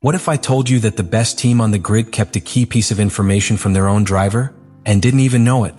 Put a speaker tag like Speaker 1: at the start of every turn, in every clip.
Speaker 1: What if I told you that the best team on the grid kept a key piece of information from their own driver and didn't even know it?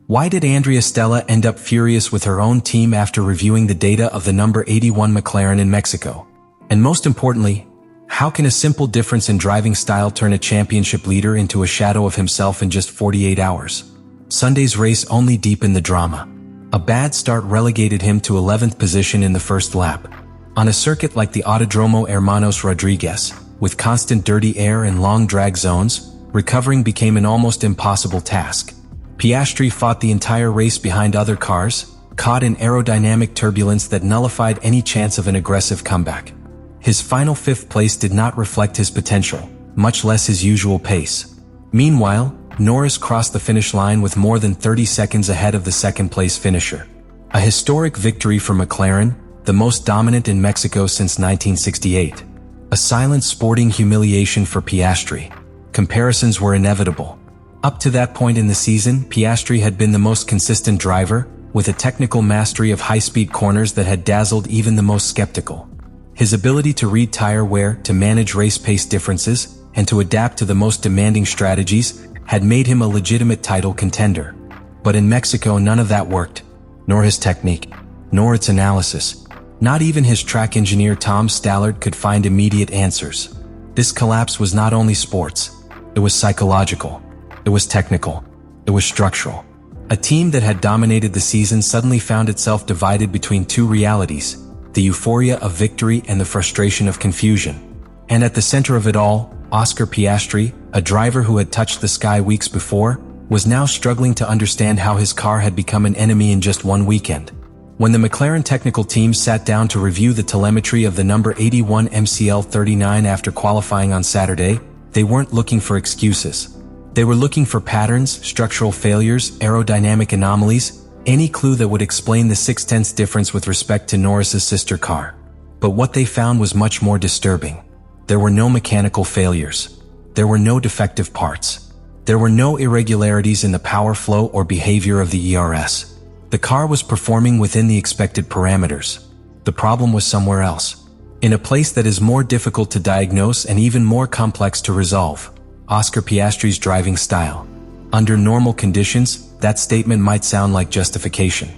Speaker 1: Why did Andrea Stella end up furious with her own team after reviewing the data of the number 81 McLaren in Mexico? And most importantly, how can a simple difference in driving style turn a championship leader into a shadow of himself in just 48 hours? Sunday's race only deepened the drama. A bad start relegated him to 11th position in the first lap. On a circuit like the Autodromo Hermanos Rodriguez, with constant dirty air and long drag zones, recovering became an almost impossible task. Piastri fought the entire race behind other cars, caught in aerodynamic turbulence that nullified any chance of an aggressive comeback. His final 5th place did not reflect his potential, much less his usual pace. Meanwhile, Norris crossed the finish line with more than 30 seconds ahead of the second-place finisher. A historic victory for McLaren, the most dominant in Mexico since 1968. A silent sporting humiliation for Piastri. Comparisons were inevitable. Up to that point in the season, Piastri had been the most consistent driver, with a technical mastery of high-speed corners that had dazzled even the most skeptical. His ability to read tire wear, to manage race pace differences, and to adapt to the most demanding strategies had made him a legitimate title contender. But in Mexico, none of that worked. Nor his technique, nor its analysis. Not even his track engineer Tom Stallard could find immediate answers. This collapse was not only sports, it was psychological, it was technical, it was structural. A team that had dominated the season suddenly found itself divided between two realities, the euphoria of victory and the frustration of confusion. And at the center of it all, Oscar Piastri, a driver who had touched the sky weeks before, was now struggling to understand how his car had become an enemy in just one weekend. When the McLaren technical team sat down to review the telemetry of the number 81 MCL39 after qualifying on Saturday, they weren't looking for excuses. They were looking for patterns, structural failures, aerodynamic anomalies, any clue that would explain the 0.6 difference with respect to Norris's sister car. But what they found was much more disturbing. There were no mechanical failures. There were no defective parts. There were no irregularities in the power flow or behavior of the ERS. The car was performing within the expected parameters. The problem was somewhere else. In a place that is more difficult to diagnose and even more complex to resolve. Oscar Piastri's driving style. Under normal conditions, that statement might sound like justification.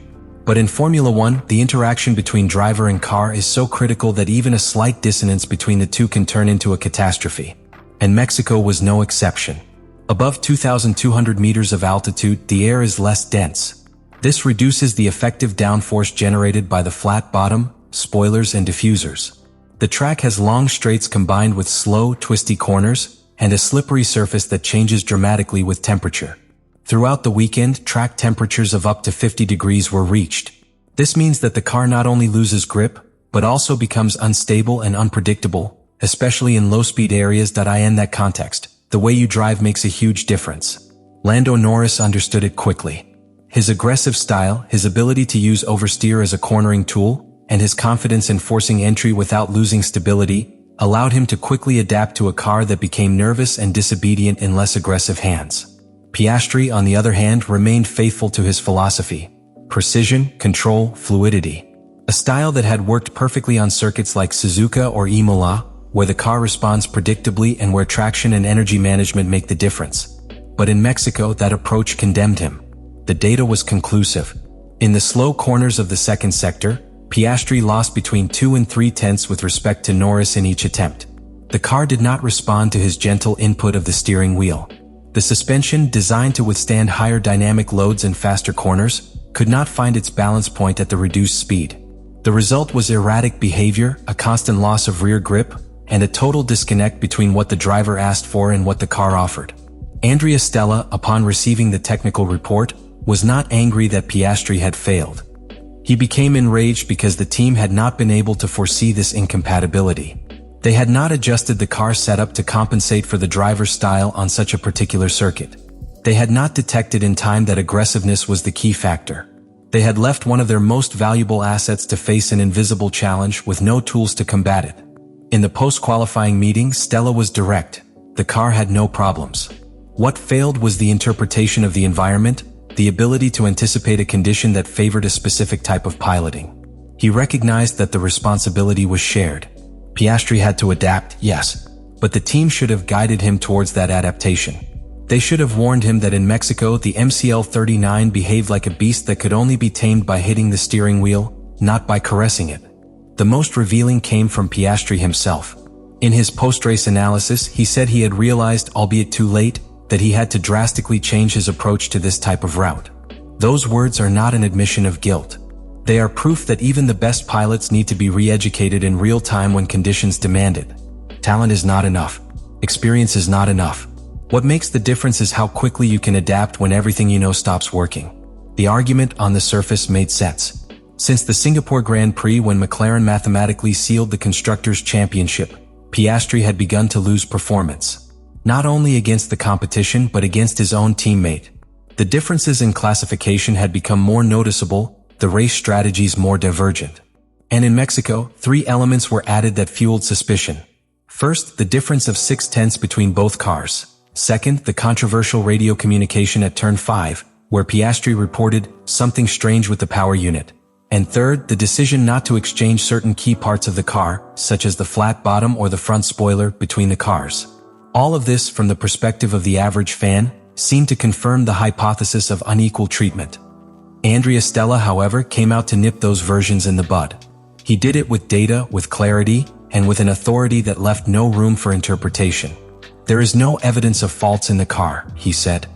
Speaker 1: But in Formula One, the interaction between driver and car is so critical that even a slight dissonance between the two can turn into a catastrophe. And Mexico was no exception. Above 2,200 meters of altitude, the air is less dense. This reduces the effective downforce generated by the flat bottom, spoilers and diffusers. The track has long straights combined with slow, twisty corners, and a slippery surface that changes dramatically with temperature. Throughout the weekend, track temperatures of up to 50 degrees were reached. This means that the car not only loses grip, but also becomes unstable and unpredictable, especially in low-speed areas. In that context, the way you drive makes a huge difference. Lando Norris understood it quickly. His aggressive style, his ability to use oversteer as a cornering tool, and his confidence in forcing entry without losing stability, allowed him to quickly adapt to a car that became nervous and disobedient in less aggressive hands. Piastri, on the other hand, remained faithful to his philosophy: precision, control, fluidity. A style that had worked perfectly on circuits like Suzuka or Imola, where the car responds predictably and where traction and energy management make the difference. But in Mexico, that approach condemned him. The data was conclusive. In the slow corners of the second sector, Piastri lost between 2 and 3/10 with respect to Norris in each attempt. The car did not respond to his gentle input of the steering wheel. The suspension, designed to withstand higher dynamic loads and faster corners, could not find its balance point at the reduced speed. The result was erratic behavior, a constant loss of rear grip, and a total disconnect between what the driver asked for and what the car offered. Andrea Stella, upon receiving the technical report, was not angry that Piastri had failed. He became enraged because the team had not been able to foresee this incompatibility. They had not adjusted the car setup to compensate for the driver's style on such a particular circuit. They had not detected in time that aggressiveness was the key factor. They had left one of their most valuable assets to face an invisible challenge with no tools to combat it. In the post-qualifying meeting, Stella was direct. The car had no problems. What failed was the interpretation of the environment, the ability to anticipate a condition that favored a specific type of piloting. He recognized that the responsibility was shared. Piastri had to adapt, yes, But the team should have guided him towards that adaptation. They should have warned him that in Mexico the MCL-39 behaved like a beast that could only be tamed by hitting the steering wheel, not by caressing it. The most revealing came from Piastri himself. In his post-race analysis, he said he had realized, albeit too late, that he had to drastically change his approach to this type of route. Those words are not an admission of guilt. They are proof that even the best pilots need to be re-educated in real time when conditions demand it. Talent is not enough. Experience is not enough. What makes the difference is how quickly you can adapt when everything you know stops working. The argument on the surface made sense. Since the Singapore Grand Prix, when McLaren mathematically sealed the Constructors' Championship, Piastri had begun to lose performance. Not only against the competition but against his own teammate. The differences in classification had become more noticeable, the race strategies more divergent. And in Mexico, 3 elements were added that fueled suspicion. First, the difference of 6/10 between both cars. Second, the controversial radio communication at turn 5, where Piastri reported something strange with the power unit. And third, the decision not to exchange certain key parts of the car, such as the flat bottom or the front spoiler, between the cars. All of this, from the perspective of the average fan, seemed to confirm the hypothesis of unequal treatment. Andrea Stella, however, came out to nip those versions in the bud. He did it with data, with clarity, and with an authority that left no room for interpretation. "There is no evidence of faults in the car," he said.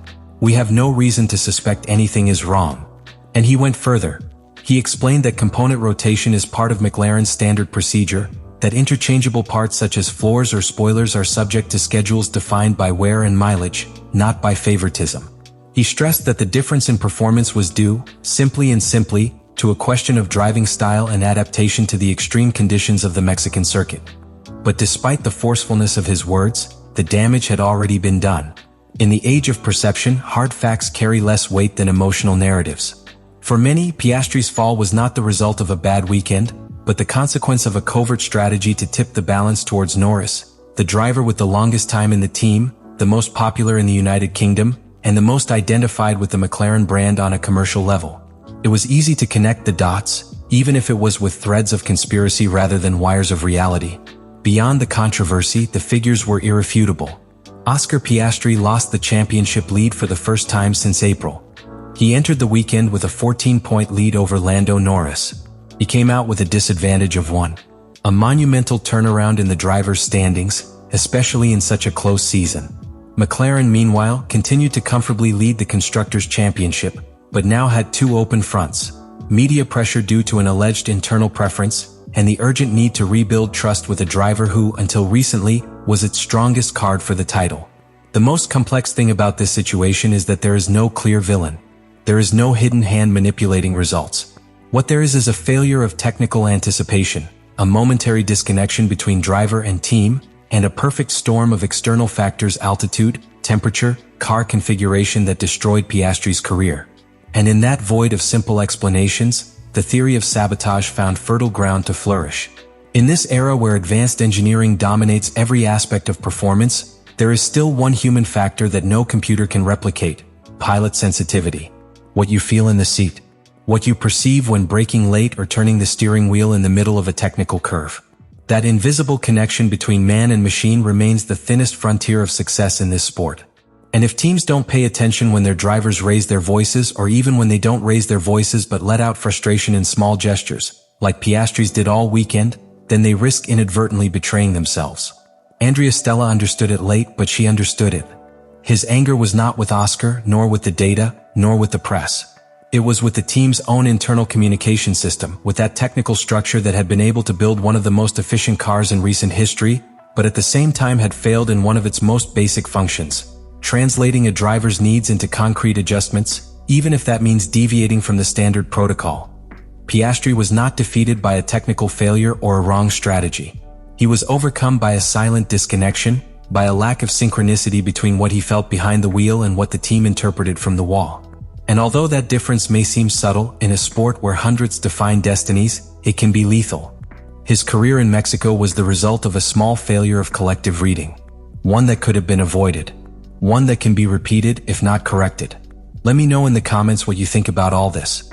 Speaker 1: "We have no reason to suspect anything is wrong." And he went further. He explained that component rotation is part of McLaren's standard procedure, that interchangeable parts such as floors or spoilers are subject to schedules defined by wear and mileage, not by favoritism. He stressed that the difference in performance was due, simply, to a question of driving style and adaptation to the extreme conditions of the Mexican circuit. But despite the forcefulness of his words, the damage had already been done. In the age of perception, hard facts carry less weight than emotional narratives. For many, Piastri's fall was not the result of a bad weekend, but the consequence of a covert strategy to tip the balance towards Norris, the driver with the longest time in the team, the most popular in the United Kingdom, and the most identified with the McLaren brand on a commercial level. It was easy to connect the dots, even if it was with threads of conspiracy rather than wires of reality. Beyond the controversy, the figures were irrefutable. Oscar Piastri lost the championship lead for the first time since April. He entered the weekend with a 14-point lead over Lando Norris. He came out with a disadvantage of 1. A monumental turnaround in the drivers' standings, especially in such a close season. McLaren, meanwhile, continued to comfortably lead the Constructors' Championship, but now had 2 open fronts. Media pressure due to an alleged internal preference, and the urgent need to rebuild trust with a driver who, until recently, was its strongest card for the title. The most complex thing about this situation is that there is no clear villain. There is no hidden hand manipulating results. What there is a failure of technical anticipation, a momentary disconnection between driver and team, and a perfect storm of external factors: altitude, temperature, car configuration that destroyed Piastri's career. And in that void of simple explanations, the theory of sabotage found fertile ground to flourish. In this era where advanced engineering dominates every aspect of performance, there is still one human factor that no computer can replicate: pilot sensitivity. What you feel in the seat. What you perceive when braking late or turning the steering wheel in the middle of a technical curve. That invisible connection between man and machine remains the thinnest frontier of success in this sport. And if teams don't pay attention when their drivers raise their voices, or even when they don't raise their voices but let out frustration in small gestures, like Piastri's did all weekend, then they risk inadvertently betraying themselves. Andrea Stella understood it late, but she understood it. His anger was not with Oscar, nor with the data, nor with the press. It was with the team's own internal communication system, with that technical structure that had been able to build one of the most efficient cars in recent history, but at the same time had failed in one of its most basic functions: translating a driver's needs into concrete adjustments, even if that means deviating from the standard protocol. Piastri was not defeated by a technical failure or a wrong strategy. He was overcome by a silent disconnection, by a lack of synchronicity between what he felt behind the wheel and what the team interpreted from the wall. And although that difference may seem subtle, in a sport where hundreds define destinies, it can be lethal. His career in Mexico was the result of a small failure of collective reading. One that could have been avoided. One that can be repeated, if not corrected. Let me know in the comments what you think about all this.